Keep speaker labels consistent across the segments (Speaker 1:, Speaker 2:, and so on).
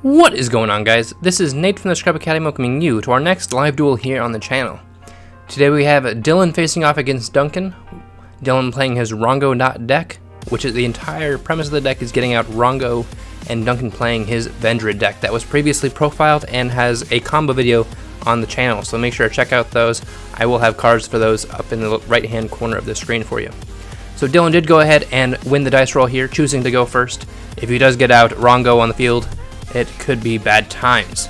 Speaker 1: What is going on, guys? This is Nate from the Scrub Academy welcoming you to our next live duel here on the channel. Today we have Dylan facing off against Duncan. Dylan playing his Rhongo deck, which is the entire premise of the deck is getting out Rhongo, and Duncan playing his Vendread deck that was previously profiled and has a combo video on the channel, so make sure to check out those. I will have cards for those up in the right hand corner of the screen for you. So Dylan did go ahead and win the dice roll here, choosing to go first. If he does get out Rhongo on the field, it could be bad times.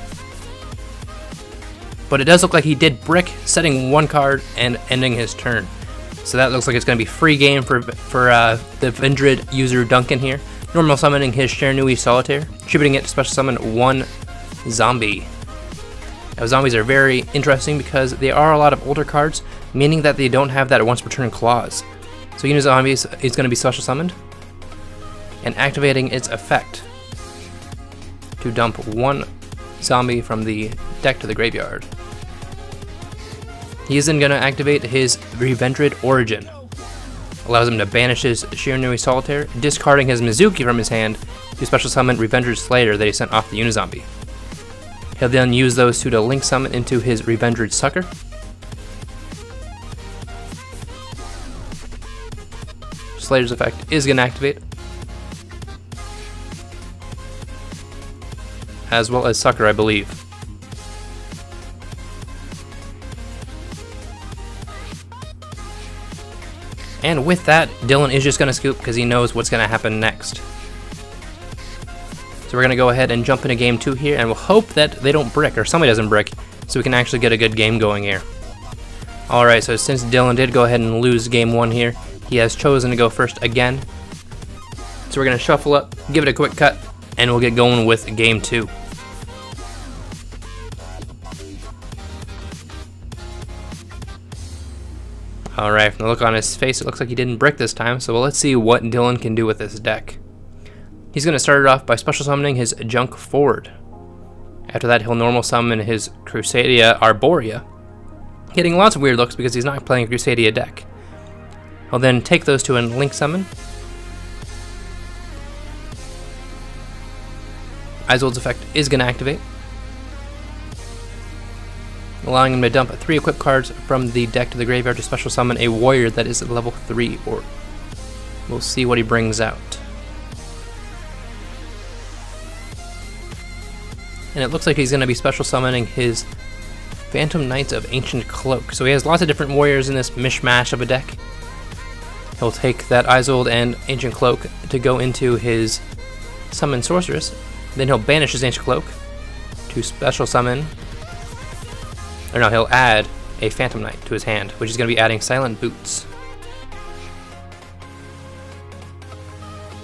Speaker 1: But it does look like he did brick, setting one card and ending his turn. So that looks like it's going to be free game for the Vendread user Duncan here. Normal summoning his Shernui Solitaire, attributing it to special summon one zombie. Now zombies are very interesting because they are a lot of older cards, meaning that they don't have that once per turn clause. So Unizombies is going to be special summoned and activating its effect to dump one zombie from the deck to the graveyard. He is then going to activate his Vendread Origin. Allows him to banish his Shernui Solitaire, discarding his Mizuki from his hand to special summon Vendread Slayer that he sent off the Unizombie. He'll then use those two to link summon into his Vendread Sucker. Slayer's effect is going to activate, as well as Sucker, I believe. And with that, Dylan is just going to scoop because he knows what's going to happen next. So we're going to go ahead and jump into game 2 here, and we'll hope that they don't brick, or somebody doesn't brick, so we can actually get a good game going here. Alright, so since Dylan did go ahead and lose game 1 here, he has chosen to go first again. So we're going to shuffle up, give it a quick cut, and we'll get going with game 2. Alright, from the look on his face, it looks like he didn't brick this time, so let's see what Dylan can do with this deck. He's going to start it off by special summoning his Junk Forward. After that, he'll normal summon his Crusadia Arborea, getting lots of weird looks because he's not playing a Crusadia deck. He'll then take those two and link summon. Isolde's effect is going to activate, allowing him to dump 3 equipped cards from the deck to the graveyard to special summon a warrior that is level 3, or we'll see what he brings out. And it looks like he's going to be special summoning his Phantom Knights of Ancient Cloak. So he has lots of different warriors in this mishmash of a deck. He'll take that Isolde and Ancient Cloak to go into his Summon Sorceress. Then he'll banish his Ancient Cloak to special summon, or no, he'll add a Phantom Knight to his hand, which is going to be adding Silent Boots.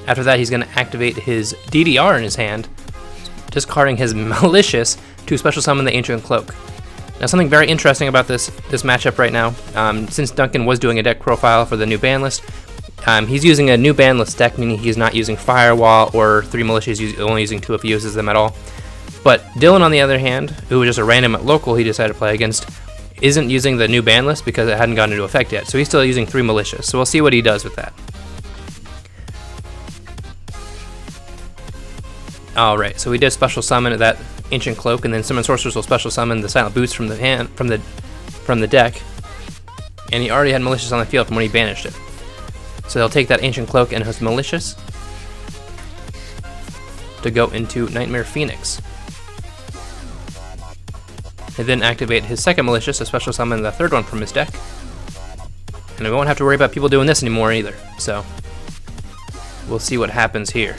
Speaker 1: After that, he's going to activate his DDR in his hand, discarding his Malicious to special summon the Ancient Cloak. Now, something very interesting about this matchup right now, since Duncan was doing a deck profile for the new ban list, he's using a new ban list deck, meaning he's not using Firewall or 3 Militias, he's only using 2 if he uses them at all. But Dylan, on the other hand, who was just a random local he decided to play against, isn't using the new ban list because it hadn't gone into effect yet, so he's still using 3 Militias, so we'll see what he does with that. Alright, so we did special summon that Ancient Cloak, and then Summon Sorcerers will special summon the Silent Boots from the deck, and he already had Malicious on the field from when he banished it. So they'll take that Ancient Cloak and his Malicious to go into Nightmare Phoenix. And then activate his second Malicious to special summon the third one from his deck. And we won't have to worry about people doing this anymore either, so we'll see what happens here.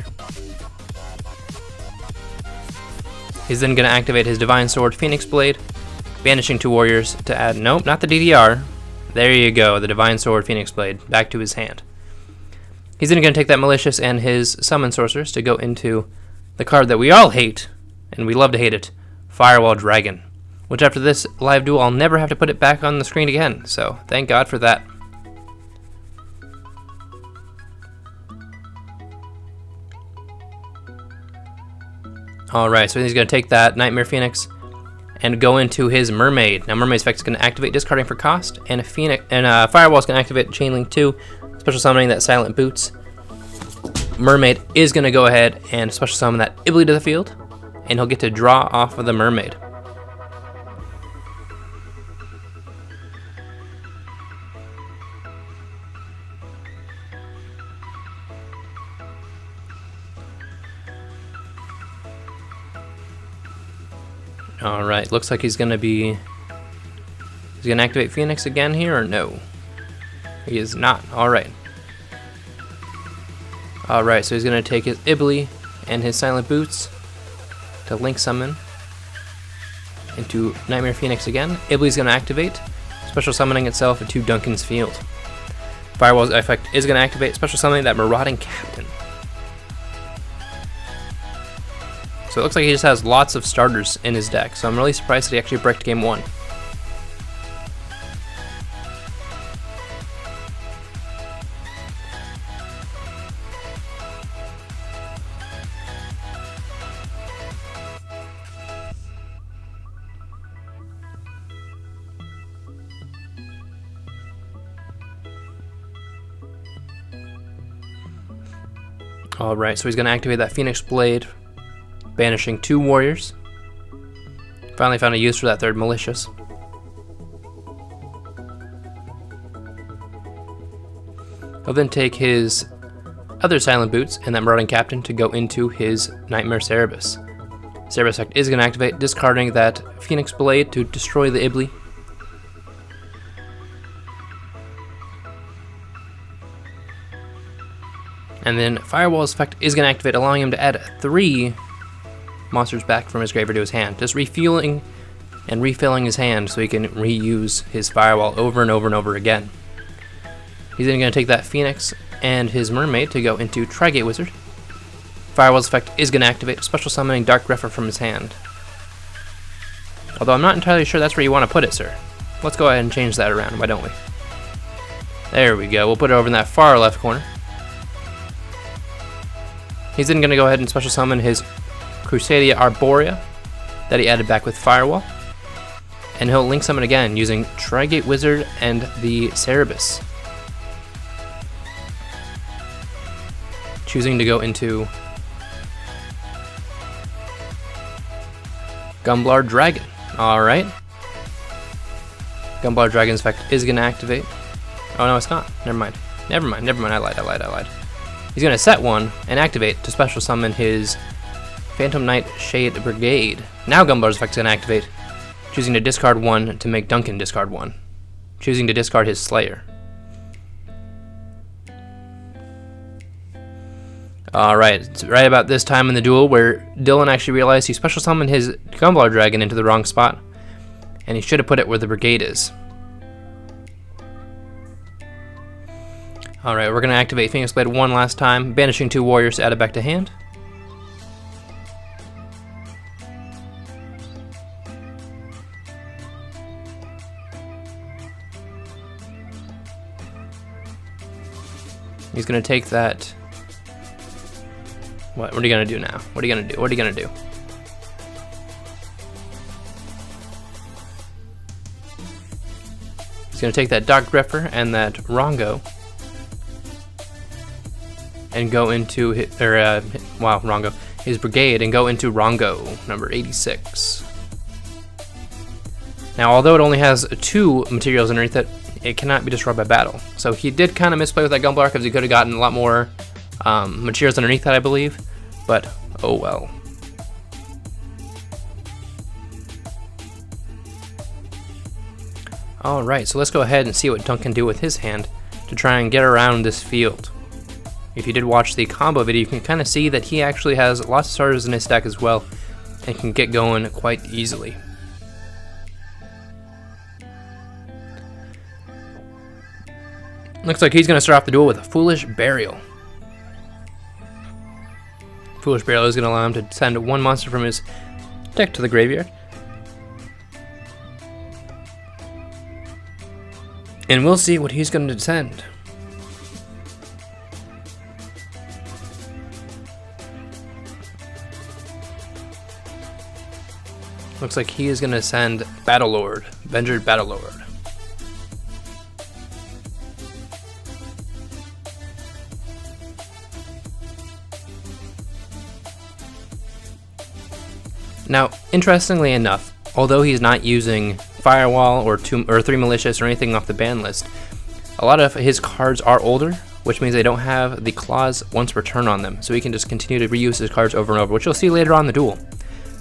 Speaker 1: He's then going to activate his Divine Sword Phoenix Blade, banishing 2 warriors to add, nope, not the DDR. There you go, the Divine Sword Phoenix Blade, back to his hand. He's then going to take that Malicious and his Summon Sorcerers to go into the card that we all hate, and we love to hate it, Firewall Dragon. Which after this live duel, I'll never have to put it back on the screen again, so thank God for that. Alright, so he's going to take that Nightmare Phoenix and go into his Mermaid. Now Mermaid's effect is going to activate, discarding for cost, and Firewall is going to activate Chainlink 2, special summoning that Silent Boots. Mermaid is going to go ahead and special summon that Ibly to the field, and he'll get to draw off of the mermaid. Alright, looks like he's gonna activate Phoenix again here, or no? He is not. Alright. Alright, so he's gonna take his Ibly and his Silent Boots to link summon into Nightmare Phoenix again. Ibly's gonna activate, special summoning itself into Duncan's field. Firewall's effect is gonna activate, special summoning that Marauding Captain. So it looks like he just has lots of starters in his deck, so I'm really surprised that he actually bricked game 1. Alright, so he's going to activate that Phoenix Blade, banishing 2 warriors. Finally found a use for that 3rd Malicious. He'll then take his other Silent Boots and that Marauding Captain to go into his Nightmare Cerberus. Cerberus effect is going to activate, discarding that Phoenix Blade to destroy the Ibly. And then Firewall's effect is going to activate, allowing him to add 3 monsters back from his graveyard to his hand, just refueling and refilling his hand so he can reuse his Firewall over and over and over again. He's then going to take that Phoenix and his Mermaid to go into Trigate Wizard. Firewall's effect is going to activate, special summoning Dark Grepher from his hand. Although I'm not entirely sure that's where you want to put it, sir. Let's go ahead and change that around, why don't we? There we go, we'll put it over in that far left corner. He's then going to go ahead and special summon his Crusadia Arborea that he added back with Firewall. And he'll link summon again using Trigate Wizard and the Cerberus. Choosing to go into Gumblar Dragon. Alright. Gumblar Dragon's effect is going to activate. Oh no, it's not. Never mind. I lied. He's going to set 1 and activate to special summon his Phantom Knight Shade Brigade. Now Gumblar's effect is going to activate, choosing to discard 1 to make Duncan discard 1. Choosing to discard his Slayer. Alright, it's right about this time in the duel where Dylan actually realized he special summoned his Gumblar Dragon into the wrong spot, and he should have put it where the Brigade is. Alright, we're going to activate Phoenix Blade 1 last time, banishing 2 warriors to add it back to hand. He's going to take that... What are you going to do now? What are you going to do? He's going to take that Dark Grepher and that Rhongo and go into his Brigade and go into Rhongo, number 86. Now, although it only has 2 materials underneath it, it cannot be destroyed by battle. So he did kind of misplay with that Gumblar because he could have gotten a lot more materials underneath that, I believe. But, oh well. Alright, so let's go ahead and see what Duncan can do with his hand to try and get around this field. If you did watch the combo video, you can kind of see that he actually has lots of starters in his deck as well and can get going quite easily. Looks like he's going to start off the duel with a Foolish Burial. Foolish Burial is going to allow him to send 1 monster from his deck to the graveyard. And we'll see what he's going to send. Looks like he is going to send Battlelord, Vendread Battlelord. Now, interestingly enough, although he's not using Firewall or 3 Malicious or anything off the ban list, a lot of his cards are older, which means they don't have the clause once per turn on them, so he can just continue to reuse his cards over and over, which you'll see later on in the duel.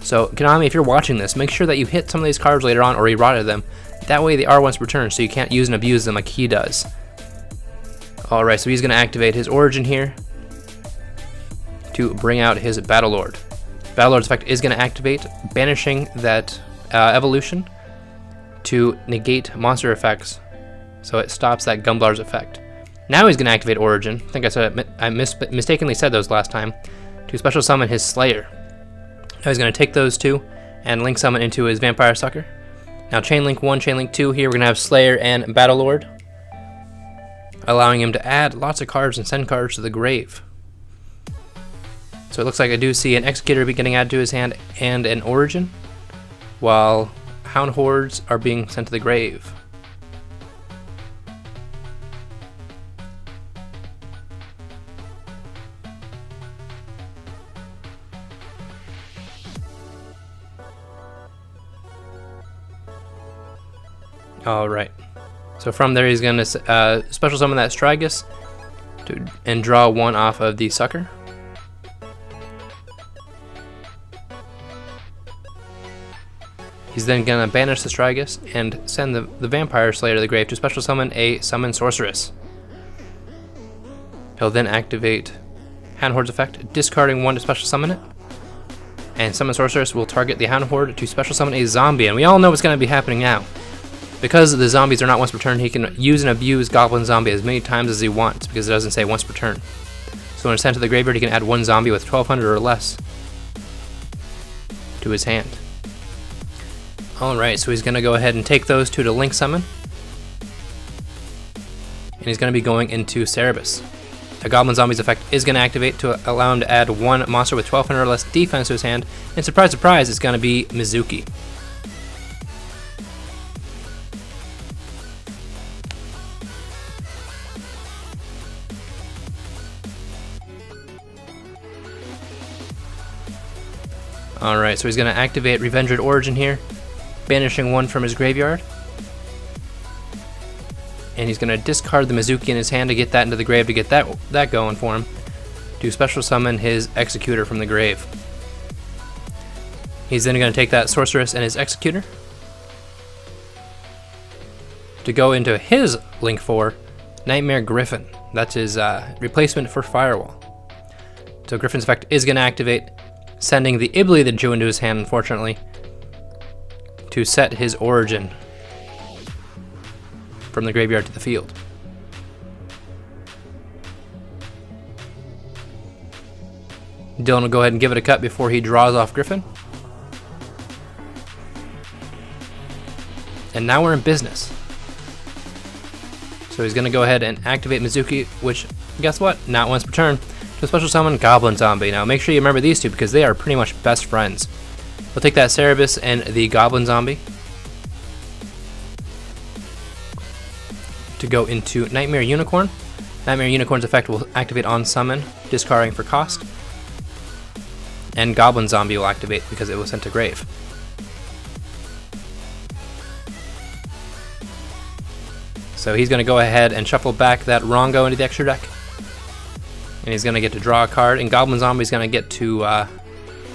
Speaker 1: So, Konami, if you're watching this, make sure that you hit some of these cards later on or rerouted them. That way they are once per turn, so you can't use and abuse them like he does. Alright, so he's going to activate his Origin here to bring out his Battlelord. Battlelord's effect is going to activate, banishing that evolution to negate monster effects, so it stops that Gumblar's effect. Now he's going to activate Origin. I think I mistakenly said those last time, to special summon his Slayer. Now he's going to take those two and link summon into his Vampire Sucker. Now Chain Link 1, Chain Link 2 here, we're going to have Slayer and Battlelord, allowing him to add lots of cards and send cards to the grave. So it looks like I do see an Executor getting added to his hand and an Origin, while Hound Hordes are being sent to the grave. Alright, so from there he's going to special summon that Strigus and draw one off of the Sucker. He's then going to banish the Strigus and send the Vampire Slayer to the grave to special summon a Summon Sorceress. He'll then activate Hound Horde's effect, discarding one to special summon it. And Summon Sorceress will target the Hound Horde to special summon a zombie, and we all know what's going to be happening now. Because the zombies are not once per turn, he can use and abuse Goblin Zombie as many times as he wants, because it doesn't say once per turn. So when it's sent to the graveyard, he can add one zombie with 1200 or less to his hand. Alright, so he's going to go ahead and take those two to link summon. And he's going to be going into Cerebus. The Goblin Zombie's effect is going to activate to allow him to add one monster with 1200 or less defense to his hand. And surprise, surprise, it's going to be Mizuki. Alright, so he's going to activate Vendread Origin here, banishing one from his graveyard. And he's going to discard the Mizuki in his hand to get that into the grave to get that going for him, to special summon his Executor from the grave. He's then going to take that Sorceress and his Executor to go into his Link 4, Nightmare Griffin. That's his replacement for Firewall. So Griffin's effect is going to activate, sending the Ibli the Jew into his hand, unfortunately, to set his Origin from the graveyard to the field. Dylan will go ahead and give it a cut before he draws off Griffin. And now we're in business. So he's going to go ahead and activate Mizuki, which, guess what? Not once per turn. To special summon Goblin Zombie. Now make sure you remember these two because they are pretty much best friends. We'll take that Cerebus and the Goblin Zombie to go into Nightmare Unicorn. Nightmare Unicorn's effect will activate on summon, discarding for cost. And Goblin Zombie will activate because it was sent to grave. So he's going to go ahead and shuffle back that Rhongo into the extra deck. And he's going to get to draw a card, and Goblin Zombie is going to get to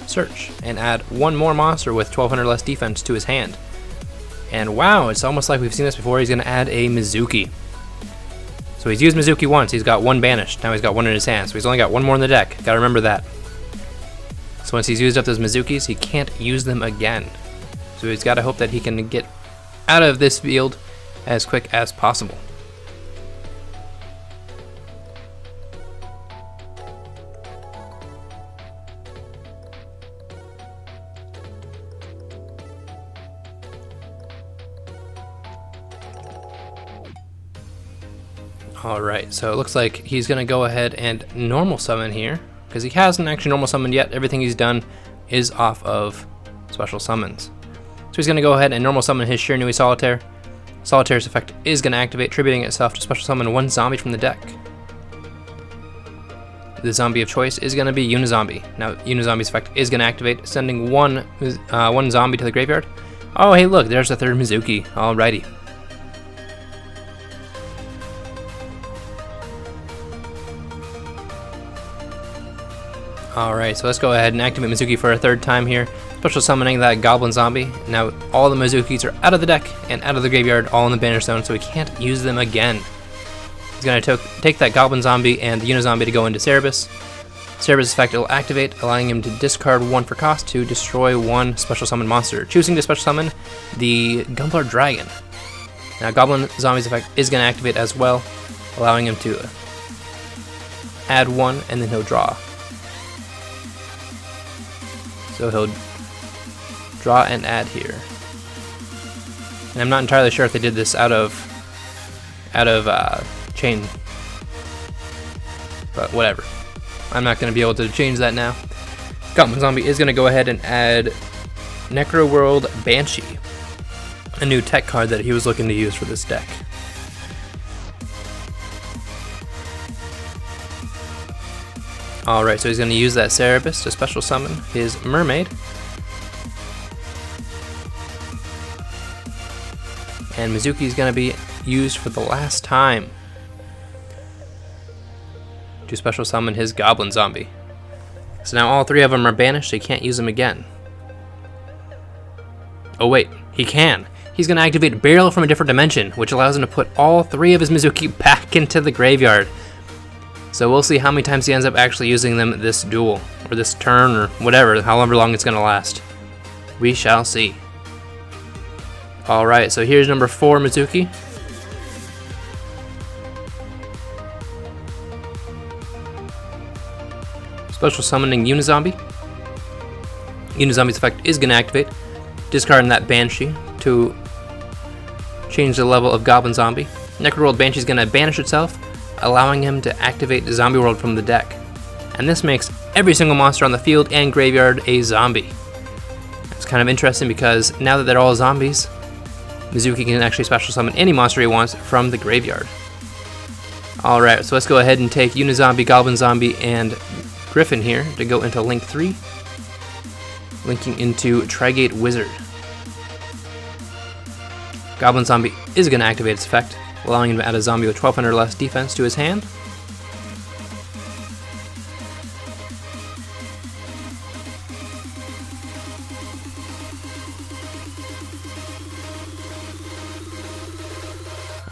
Speaker 1: search and add one more monster with 1200 less defense to his hand. And wow, it's almost like we've seen this before. He's going to add a Mizuki. So he's used Mizuki once. He's got one banished. Now he's got one in his hand. So he's only got one more in the deck. Got to remember that. So once he's used up those Mizukis, he can't use them again. So he's got to hope that he can get out of this field as quick as possible. Alright, so it looks like he's going to go ahead and normal summon here, because he hasn't actually normal summoned yet. Everything he's done is off of special summons. So he's going to go ahead and normal summon his Shiranui Solitaire. Solitaire's effect is going to activate, tributing itself to special summon one zombie from the deck. the zombie of choice is going to be Unizombie. Now, Unizombie's effect is going to activate, sending one zombie to the graveyard. Oh, hey, look, there's the third Mizuki. Alrighty. Alright, so let's go ahead and activate Mizuki for a third time here. Special summoning that Goblin Zombie. Now, all the Mizukis are out of the deck and out of the graveyard, all in the Banish Zone, so we can't use them again. He's going to take that Goblin Zombie and the Unizombie to go into Cerebus. Cerebus' effect will activate, allowing him to discard 1 for cost to destroy 1 special summon monster, choosing to special summon the Gumbler Dragon. Now, Goblin Zombie's effect is going to activate as well, allowing him to add 1, and then he'll draw. So he'll draw and add here. And I'm not entirely sure if they did this out of chain, but whatever. I'm not going to be able to change that now. Goblin Zombie is going to go ahead and add Necro World Banshee, a new tech card that he was looking to use for this deck. Alright, so he's going to use that Cerebus to special summon his Mermaid. And Mizuki is going to be used for the last time to special summon his Goblin Zombie. So now all 3 of them are banished, so he can't use them again. Oh wait, he can! He's going to activate Burial from a Different Dimension, which allows him to put all 3 of his Mizuki back into the graveyard. So we'll see how many times he ends up actually using them this duel, or this turn, or whatever, however long it's going to last. We shall see. Alright, so here's number 4 Mizuki. Special summoning Unizombie. Unizombie's effect is going to activate, discarding that Banshee to change the level of Goblin Zombie. Necroworld Banshee is going to banish itself, allowing him to activate Zombie World from the deck. And this makes every single monster on the field and graveyard a zombie. It's kind of interesting because now that they're all zombies, Mizuki can actually special summon any monster he wants from the graveyard. Alright, so let's go ahead and take Unizombie, Goblin Zombie, and Griffin here to go into Link 3. Linking into Trigate Wizard. Goblin Zombie is going to activate its effect, allowing him to add a zombie with 1200 less defense to his hand.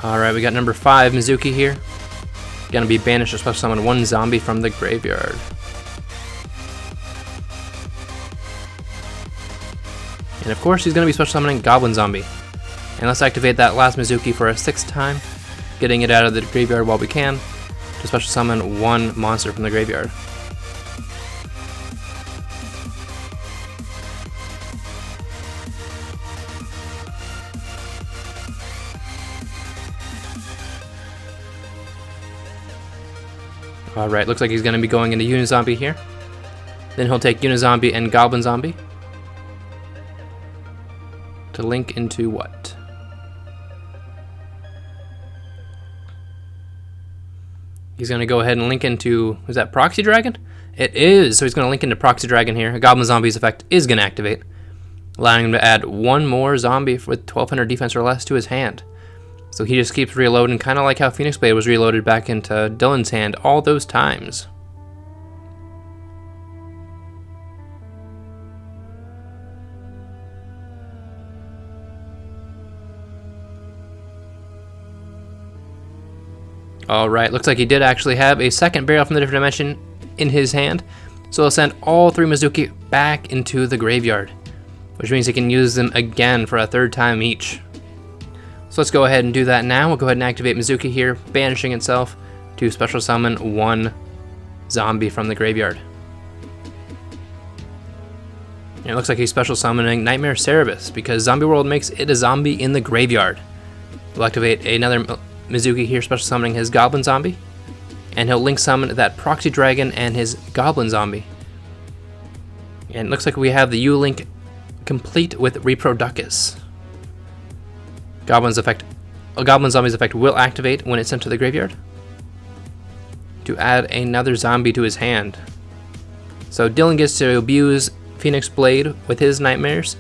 Speaker 1: Alright, we got number 5 Mizuki here. Gonna be banished to special summon 1 zombie from the graveyard. And of course he's gonna be special summoning Goblin Zombie. And let's activate that last Mizuki for a 6th time, getting it out of the graveyard while we can, to special summon 1 monster from the graveyard. Alright, looks like he's going to be going into Unizombie here. Then he'll take Unizombie and Goblin Zombie to link into what? He's going to go ahead and link into, is that Proxy Dragon? It is, so he's going to link into Proxy Dragon here. A Goblin Zombie's effect is going to activate, allowing him to add 1 more zombie with 1200 defense or less to his hand. So he just keeps reloading, kind of like how Phoenix Blade was reloaded back into Dylan's hand all those times. Alright, looks like he did actually have a second Burial from the Different Dimension in his hand. So he'll send all 3 Mizuki back into the graveyard, which means he can use them again for a 3rd time each. So let's go ahead and do that now. We'll go ahead and activate Mizuki here, banishing itself to special summon 1 zombie from the graveyard. And it looks like he's special summoning Nightmare Cerebus because Zombie World makes it a zombie in the graveyard. We'll activate another Mizuki here, special summoning his Goblin Zombie. And he'll link summon that Proxy Dragon and his Goblin Zombie. And it looks like we have the U-Link complete with Reproducus. Goblin Zombie's effect will activate when it's sent to the graveyard to add another zombie to his hand. So Dylan gets to abuse Phoenix Blade with his nightmares,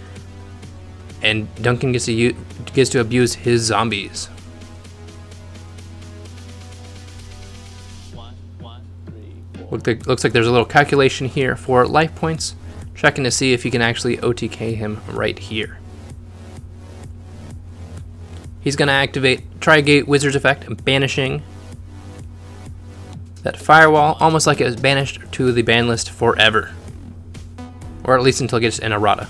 Speaker 1: and Duncan gets to abuse his zombies. Looks like there's a little calculation here for life points, checking to see if you can actually OTK him right here. He's going to activate Tri-Gate Wizard's effect, banishing that firewall, almost like it was banished to the ban list forever. Or at least until it gets an errata.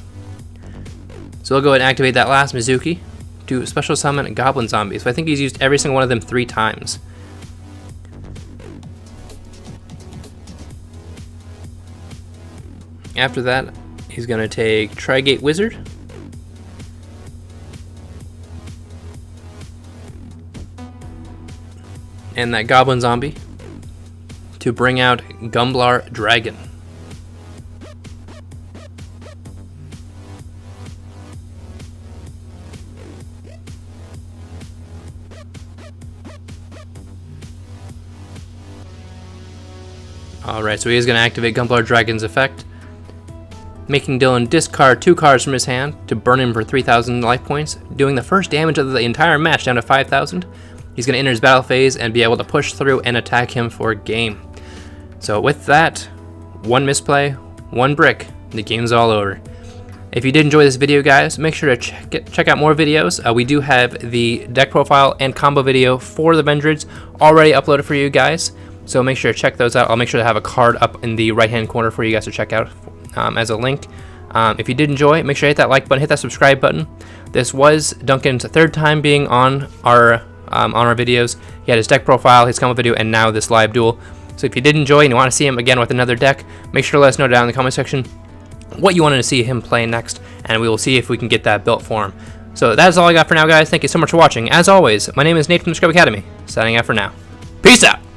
Speaker 1: So we'll go ahead and activate that last Mizuki to special summon Goblin Zombies. So I think he's used every single one of them 3 times. After that, he's going to take Tri-Gate Wizard. And that Goblin Zombie to bring out Gumblar Dragon. Alright, so he is going to activate Gumblar Dragon's effect, making Dylan discard 2 cards from his hand to burn him for 3,000 life points, doing the first damage of the entire match down to 5,000. He's going to enter his battle phase and be able to push through and attack him for a game. So with that, 1 misplay, 1 brick, the game's all over. If you did enjoy this video, guys, make sure to check out more videos. We do have the deck profile and combo video for the Vendreads already uploaded for you guys, so make sure to check those out. I'll make sure to have a card up in the right-hand corner for you guys to check out as a link. If you did enjoy, make sure to hit that like button, hit that subscribe button. This was Duncan's 3rd time being on our videos. He had his deck profile, his combo video, and now this live duel. So if you did enjoy and you want to see him again with another deck, make sure to let us know down in the comment section what you wanted to see him play next, and we will see if we can get that built for him. So that is all I got for now, guys. Thank you so much for watching. As always, my name is Nate from the Scrub Academy, signing out for now. Peace out!